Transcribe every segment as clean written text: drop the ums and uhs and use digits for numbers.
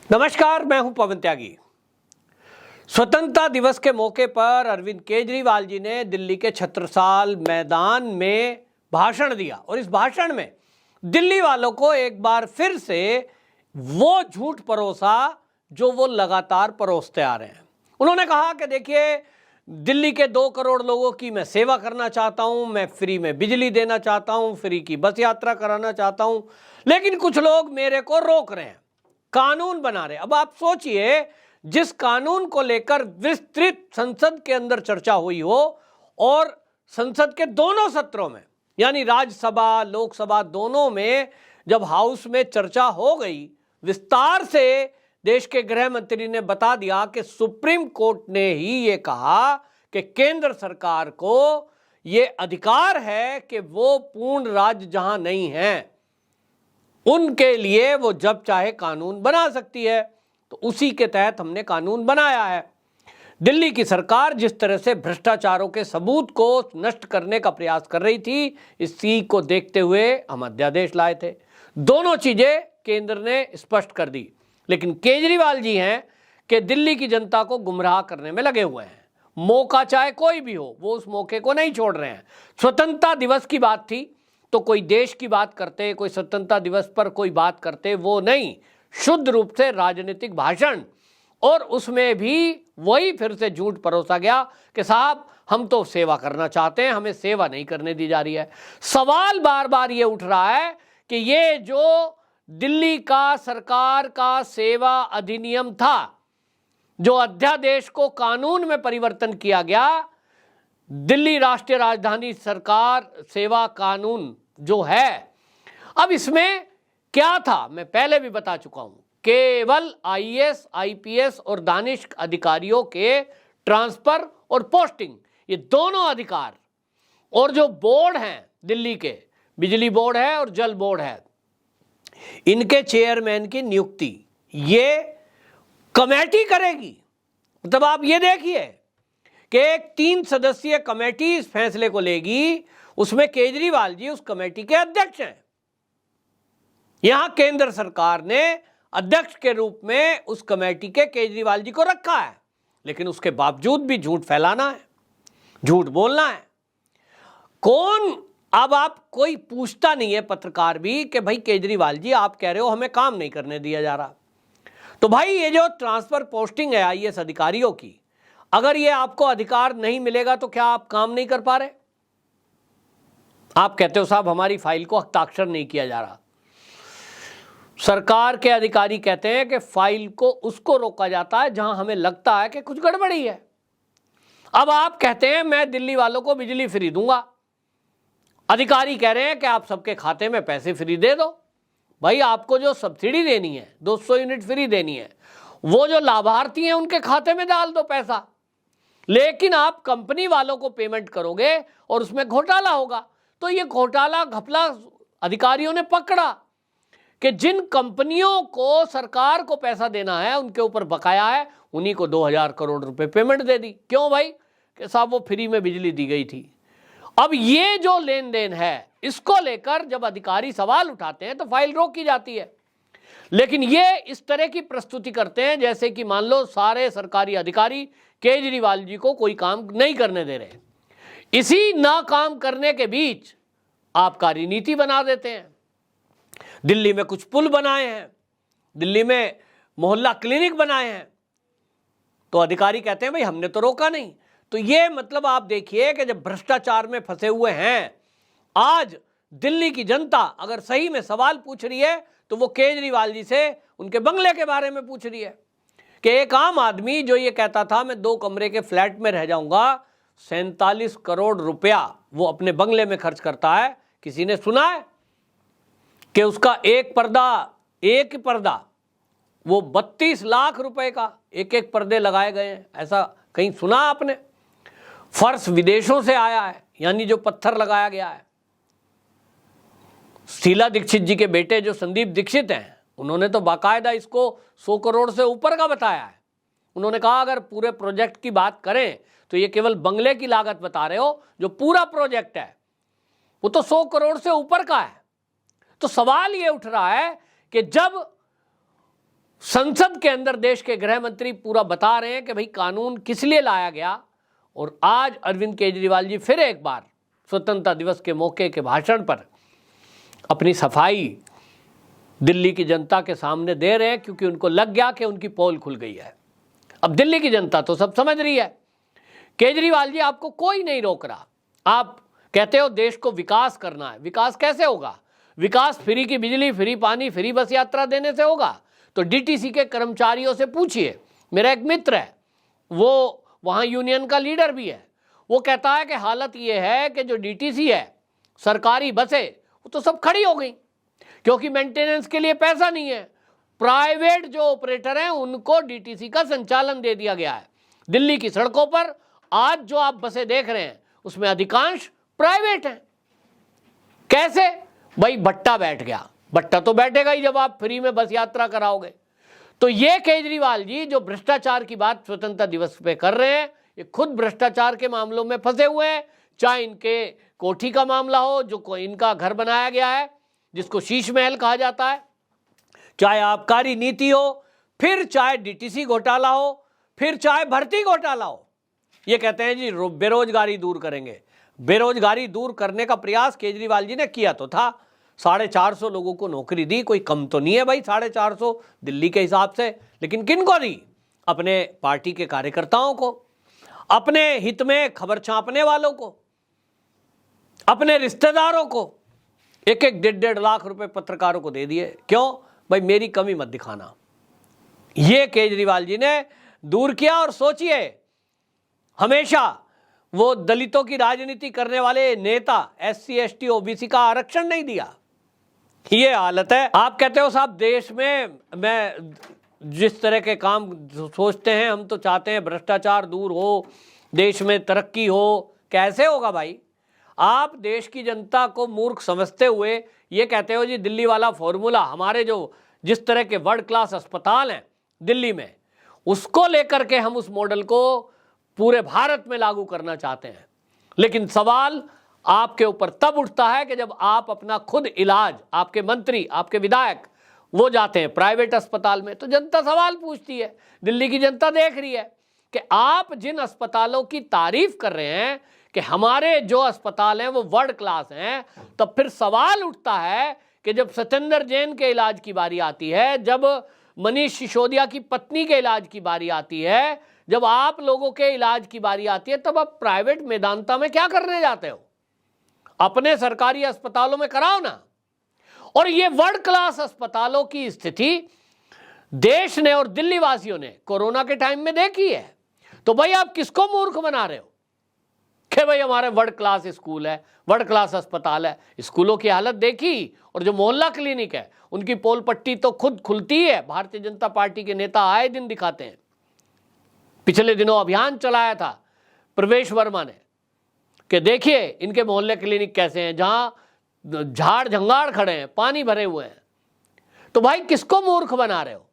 नमस्कार, मैं हूं पवन त्यागी। स्वतंत्रता दिवस के मौके पर अरविंद केजरीवाल जी ने दिल्ली के छत्रसाल मैदान में भाषण दिया और इस भाषण में दिल्ली वालों को एक बार फिर से वो झूठ परोसा जो वो लगातार परोसते आ रहे हैं। उन्होंने कहा कि देखिए, दिल्ली के 2 करोड़ लोगों की मैं सेवा करना चाहता हूं, मैं फ्री में बिजली देना चाहता हूं, फ्री की बस यात्रा कराना चाहता हूं, लेकिन कुछ लोग मेरे को रोक रहे हैं, कानून बना रहे। अब आप सोचिए, जिस कानून को लेकर विस्तृत संसद के अंदर चर्चा हुई हो और संसद के दोनों सत्रों में, यानी राज्यसभा लोकसभा दोनों में जब हाउस में चर्चा हो गई, विस्तार से देश के गृह मंत्री ने बता दिया कि सुप्रीम कोर्ट ने ही ये कहा कि केंद्र सरकार को ये अधिकार है कि वो पूर्ण राज्य जहां नहीं है उनके लिए वो जब चाहे कानून बना सकती है। तो उसी के तहत हमने कानून बनाया है। दिल्ली की सरकार जिस तरह से भ्रष्टाचारों के सबूत को नष्ट करने का प्रयास कर रही थी, इसी को देखते हुए हम अध्यादेश लाए थे। दोनों चीजें केंद्र ने स्पष्ट कर दी, लेकिन केजरीवाल जी हैं कि दिल्ली की जनता को गुमराह करने में लगे हुए हैं। मौका चाहे कोई भी हो, वो उस मौके को नहीं छोड़ रहे हैं। स्वतंत्रता दिवस की बात थी तो कोई देश की बात करते, कोई स्वतंत्रता दिवस पर कोई बात करते, वो नहीं, शुद्ध रूप से राजनीतिक भाषण। और उसमें भी वही फिर से झूठ परोसा गया कि साहब हम तो सेवा करना चाहते हैं, हमें सेवा नहीं करने दी जा रही है। सवाल बार बार ये उठ रहा है कि ये जो दिल्ली का सरकार का सेवा अधिनियम था, जो अध्यादेश को कानून में परिवर्तन किया गया, दिल्ली राष्ट्रीय राजधानी सरकार सेवा कानून जो है, अब इसमें क्या था मैं पहले भी बता चुका हूं। केवल आईएएस, आईपीएस और दानिश अधिकारियों के ट्रांसफर और पोस्टिंग, ये दोनों अधिकार, और जो बोर्ड हैं दिल्ली के, बिजली बोर्ड है और जल बोर्ड है, इनके चेयरमैन की नियुक्ति ये कमेटी करेगी। मतलब आप ये देखिए कि एक 3 सदस्यीय कमेटी इस फैसले को लेगी, उसमें केजरीवाल जी उस कमेटी के अध्यक्ष हैं। यहां केंद्र सरकार ने अध्यक्ष के रूप में उस कमेटी के केजरीवाल जी को रखा है, लेकिन उसके बावजूद भी झूठ फैलाना है, झूठ बोलना है। कौन, अब आप कोई पूछता नहीं है, पत्रकार भी, कि भाई केजरीवाल जी आप कह रहे हो हमें काम नहीं करने दिया जा रहा, तो भाई ये जो ट्रांसफर पोस्टिंग है आईएएस अधिकारियों की, अगर ये आपको अधिकार नहीं मिलेगा तो क्या आप काम नहीं कर पा रहे? आप कहते हो साहब हमारी फाइल को हस्ताक्षर नहीं किया जा रहा। सरकार के अधिकारी कहते हैं कि फाइल को उसको रोका जाता है जहां हमें लगता है कि कुछ गड़बड़ी है। अब आप कहते हैं मैं दिल्ली वालों को बिजली फ्री दूंगा, अधिकारी कह रहे हैं कि आप सबके खाते में पैसे फ्री दे दो। भाई आपको जो सब्सिडी देनी है, 200 यूनिट फ्री देनी है, वो जो लाभार्थी हैं उनके खाते में डाल दो पैसा, लेकिन आप कंपनी वालों को पेमेंट करोगे और उसमें घोटाला होगा। तो ये घोटाला घपला अधिकारियों ने पकड़ा कि जिन कंपनियों को सरकार को पैसा देना है, उनके ऊपर बकाया है, उन्हीं को 2000 करोड़ रुपए पेमेंट दे दी। क्यों भाई? कि साहब वो फ्री में बिजली दी गई थी। अब ये जो लेन देन है, इसको लेकर जब अधिकारी सवाल उठाते हैं तो फाइल रोकी जाती है। लेकिन ये इस तरह की प्रस्तुति करते हैं जैसे कि मान लो सारे सरकारी अधिकारी केजरीवाल जी को कोई काम नहीं करने दे रहे। इसी ना काम करने के बीच आप कार्यनीति बना देते हैं। दिल्ली में कुछ पुल बनाए हैं, दिल्ली में मोहल्ला क्लिनिक बनाए हैं, तो अधिकारी कहते हैं भाई हमने तो रोका नहीं। तो ये मतलब आप देखिए कि जब भ्रष्टाचार में फंसे हुए हैं, आज दिल्ली की जनता अगर सही में सवाल पूछ रही है तो वो केजरीवाल जी से उनके बंगले के बारे में पूछ रही है कि एक आम आदमी जो ये कहता था मैं 2 कमरे के फ्लैट में रह जाऊंगा, 47 करोड़ रुपया वो अपने बंगले में खर्च करता है। किसी ने सुना है कि उसका एक पर्दा वो 32 लाख रुपए का एक पर्दे लगाए गए हैं? ऐसा कहीं सुना आपने? फर्श विदेशों से आया है, यानी जो पत्थर लगाया गया है। शीला दीक्षित जी के बेटे जो संदीप दीक्षित हैं, उन्होंने तो बाकायदा इसको 100 करोड़ से ऊपर का बताया है। उन्होंने कहा अगर पूरे प्रोजेक्ट की बात करें तो ये केवल बंगले की लागत बता रहे हो, जो पूरा प्रोजेक्ट है वो तो 100 करोड़ से ऊपर का है। तो सवाल ये उठ रहा है कि जब संसद के अंदर देश के गृह मंत्री पूरा बता रहे हैं कि भाई कानून किस लिए लाया गया। और आज अरविंद केजरीवाल जी फिर एक बार स्वतंत्रता दिवस के मौके के भाषण पर अपनी सफाई दिल्ली की जनता के सामने दे रहे हैं, क्योंकि उनको लग गया कि उनकी पोल खुल गई है। अब दिल्ली की जनता तो सब समझ रही है। केजरीवाल जी, आपको कोई नहीं रोक रहा। आप कहते हो देश को विकास करना है। विकास कैसे होगा? विकास फ्री की बिजली, फ्री पानी, फ्री बस यात्रा देने से होगा? तो डीटीसी के कर्मचारियों से पूछिए। मेरा एक मित्र है, वो वहाँ यूनियन का लीडर भी है। वो कहता है कि हालत ये है कि जो डीटीसी है, सरकारी बसें, वो तो सब खड़ी हो गई, क्योंकि मेंटेनेंस के लिए पैसा नहीं है। प्राइवेट जो ऑपरेटर हैं उनको डीटीसी का संचालन दे दिया गया है। दिल्ली की सड़कों पर आज जो आप बसें देख रहे हैं उसमें अधिकांश प्राइवेट हैं। कैसे? भाई भट्टा बैठ गया। भट्टा तो बैठेगा ही जब आप फ्री में बस यात्रा कराओगे। तो ये केजरीवाल जी जो भ्रष्टाचार की बात स्वतंत्रता दिवस पे कर रहे हैं, ये खुद भ्रष्टाचार के मामलों में फंसे हुए हैं। चाहे इनके कोठी का मामला हो, जो इनका घर बनाया गया है जिसको शीश महल कहा जाता है, चाहे आबकारी नीति हो, फिर चाहे डीटीसी घोटाला हो, फिर चाहे भर्ती घोटाला हो। ये कहते हैं जी बेरोजगारी दूर करेंगे। बेरोजगारी दूर करने का प्रयास केजरीवाल जी ने किया तो था। 450 लोगों को नौकरी दी, कोई कम तो नहीं है भाई 450 दिल्ली के हिसाब से। लेकिन किनको दी? अपने पार्टी के कार्यकर्ताओं को, अपने हित में खबर छापने वालों को, अपने रिश्तेदारों को। 1-1, 1.5 लाख रुपए पत्रकारों को दे दिए। क्यों? भाई मेरी कमी मत दिखाना। ये केजरीवाल जी ने दूर किया। और सोचिए, हमेशा वो दलितों की राजनीति करने वाले नेता SC ST OBC का आरक्षण नहीं दिया। ये हालत है। आप कहते हो साहब देश में मैं जिस तरह के काम सोचते हैं, हम तो चाहते हैं भ्रष्टाचार दूर हो, देश में तरक्की हो। कैसे होगा भाई? आप देश की जनता को मूर्ख समझते हुए ये कहते हो जी दिल्ली वाला फॉर्मूला, हमारे जो जिस तरह के वर्ल्ड क्लास अस्पताल हैं दिल्ली में, उसको लेकर के हम उस मॉडल को पूरे भारत में लागू करना चाहते हैं। लेकिन सवाल आपके ऊपर तब उठता है कि जब आप अपना खुद इलाज, आपके मंत्री, आपके विधायक वो जाते हैं प्राइवेट अस्पताल में, तो जनता सवाल पूछती है। दिल्ली की जनता देख रही है कि आप जिन अस्पतालों की तारीफ कर रहे हैं कि हमारे जो अस्पताल हैं वो वर्ल्ड क्लास हैं, तब फिर सवाल उठता है कि जब सत्येंद्र जैन के इलाज की बारी आती है, जब मनीष सिसोदिया की पत्नी के इलाज की बारी आती है, जब आप लोगों के इलाज की बारी आती है, तब आप प्राइवेट मैदानता में क्या करने जाते हो? अपने सरकारी अस्पतालों में कराओ ना। और ये वर्ल्ड क्लास अस्पतालों की स्थिति देश ने और दिल्ली वासियों ने कोरोना के टाइम में देखी है। तो भाई आप किसको मूर्ख बना रहे हो कि भाई हमारे वर्ल्ड क्लास स्कूल है, वर्ल्ड क्लास अस्पताल है? स्कूलों की हालत देखी, और जो मोहल्ला क्लिनिक है उनकी पोल पट्टी तो खुद खुलती है। भारतीय जनता पार्टी के नेता आए दिन दिखाते हैं। पिछले दिनों अभियान चलाया था प्रवेश वर्मा ने कि देखिए इनके मोहल्ले क्लिनिक कैसे हैं, जहां झाड़ झंगाड़ खड़े हैं, पानी भरे हुए हैं। तो भाई किसको मूर्ख बना रहे हो?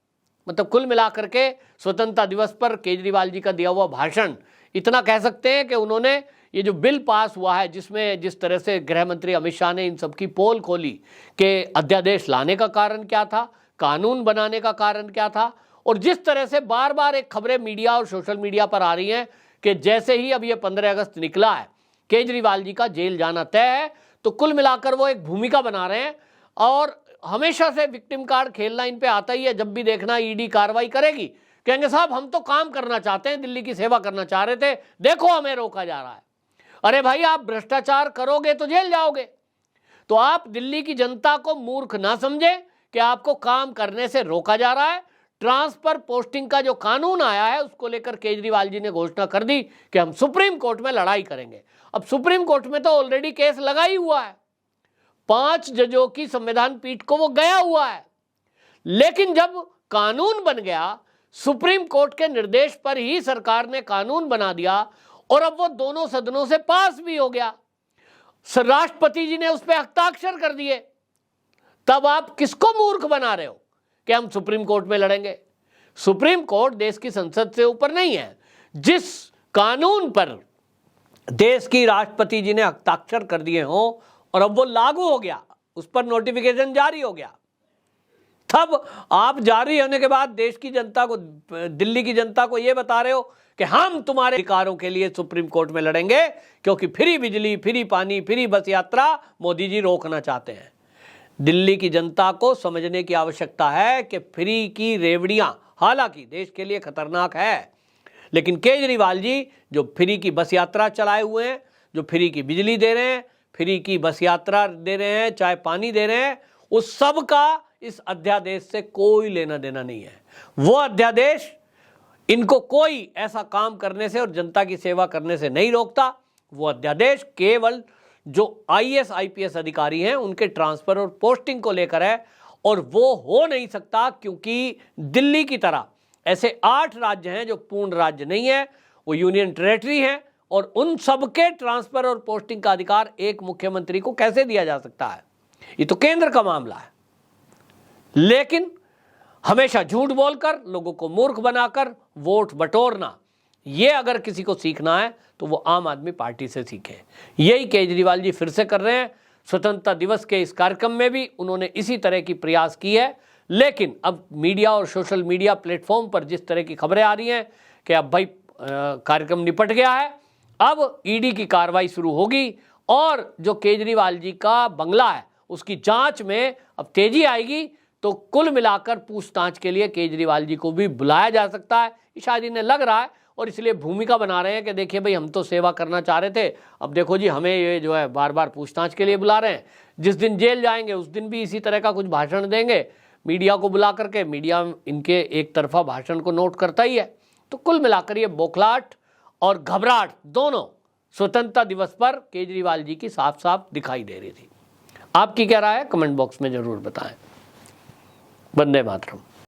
मतलब कुल मिलाकर के स्वतंत्रता दिवस पर केजरीवाल जी का दिया हुआ भाषण, इतना कह सकते हैं कि उन्होंने ये जो बिल पास हुआ है, जिसमें जिस तरह से गृह मंत्री अमित शाह ने इन सबकी पोल खोली कि अध्यादेश लाने का कारण क्या था, कानून बनाने का कारण क्या था, और जिस तरह से बार बार एक खबरें मीडिया और सोशल मीडिया पर आ रही हैं कि जैसे ही अब ये 15 अगस्त निकला है, केजरीवाल जी का जेल जाना तय है, तो कुल मिलाकर वो एक भूमिका बना रहे हैं। और हमेशा से विक्टिम कार्ड खेलना इन पे आता ही है। जब भी देखना ईडी कार्रवाई करेगी, कहेंगे साहब हम तो काम करना चाहते हैं, दिल्ली की सेवा करना चाह रहे थे, देखो हमें रोका जा रहा है। अरे भाई आप भ्रष्टाचार करोगे तो जेल जाओगे। तो आप दिल्ली की जनता को मूर्ख ना समझे कि आपको काम करने से रोका जा रहा है। ट्रांसफर पोस्टिंग का जो कानून आया है उसको लेकर केजरीवाल जी ने घोषणा कर दी कि हम सुप्रीम कोर्ट में लड़ाई करेंगे। अब सुप्रीम कोर्ट में तो ऑलरेडी केस लगा ही हुआ है, 5 जजों की संविधान पीठ को वो गया हुआ है। लेकिन जब कानून बन गया, सुप्रीम कोर्ट के निर्देश पर ही सरकार ने कानून बना दिया और अब वो दोनों सदनों से पास भी हो गया, राष्ट्रपति जी ने उस पर हस्ताक्षर कर दिए, तब आप किसको मूर्ख बना रहे हो कि हम सुप्रीम कोर्ट में लड़ेंगे? सुप्रीम कोर्ट देश की संसद से ऊपर नहीं है। जिस कानून पर देश की राष्ट्रपति जी ने हस्ताक्षर कर दिए हों और अब वो लागू हो गया, उस पर नोटिफिकेशन जारी हो गया, तब आप जारी होने के बाद देश की जनता को, दिल्ली की जनता को ये बता रहे हो कि हम तुम्हारे अधिकारों के लिए सुप्रीम कोर्ट में लड़ेंगे, क्योंकि फ्री बिजली, फ्री पानी, फ्री बस यात्रा मोदी जी रोकना चाहते हैं। दिल्ली की जनता को समझने की आवश्यकता है कि फ्री की रेवड़ियां हालांकि देश के लिए खतरनाक है, लेकिन केजरीवाल जी जो फ्री की बस यात्रा चलाए हुए हैं, जो फ्री की बिजली दे रहे हैं, फ्री की बस यात्रा दे रहे हैं, चाहे पानी दे रहे हैं, उस सब का इस अध्यादेश से कोई लेना देना नहीं है। वो अध्यादेश इनको कोई ऐसा काम करने से और जनता की सेवा करने से नहीं रोकता। वो अध्यादेश केवल जो आईएएस आईपीएस अधिकारी हैं उनके ट्रांसफर और पोस्टिंग को लेकर है, और वो हो नहीं सकता क्योंकि दिल्ली की तरह ऐसे 8 राज्य हैं जो पूर्ण राज्य नहीं है, वो यूनियन टेरेटरी हैं, और उन सबके ट्रांसफर और पोस्टिंग का अधिकार एक मुख्यमंत्री को कैसे दिया जा सकता है? ये तो केंद्र का मामला है। लेकिन हमेशा झूठ बोलकर, लोगों को मूर्ख बनाकर वोट बटोरना, ये अगर किसी को सीखना है तो वो आम आदमी पार्टी से सीखे। यही केजरीवाल जी फिर से कर रहे हैं। स्वतंत्रता दिवस के इस कार्यक्रम में भी उन्होंने इसी तरह की प्रयास की है, लेकिन अब मीडिया और सोशल मीडिया प्लेटफॉर्म पर जिस तरह की खबरें आ रही हैं कि अब भाई कार्यक्रम निपट गया है, अब ईडी की कार्रवाई शुरू होगी और जो केजरीवाल जी का बंगला है उसकी जांच में अब तेजी आएगी, तो कुल मिलाकर पूछताछ के लिए केजरीवाल जी को भी बुलाया जा सकता है। शायद इन्हें लग रहा है और इसलिए भूमिका बना रहे हैं कि देखिए भाई हम तो सेवा करना चाह रहे थे, अब देखो जी हमें ये जो है बार बार पूछताछ के लिए बुला रहे हैं। जिस दिन जेल जाएंगे उस दिन भी इसी तरह का कुछ भाषण देंगे, मीडिया को बुला करके। मीडिया इनके एक तरफा भाषण को नोट करता ही है। तो कुल मिलाकर ये बौखलाहट और घबराहट दोनों स्वतंत्रता दिवस पर केजरीवाल जी की साफ साफ दिखाई दे रही थी। आपकी क्या राय है? कमेंट बॉक्स में जरूर बताएं। वंदे मातरम।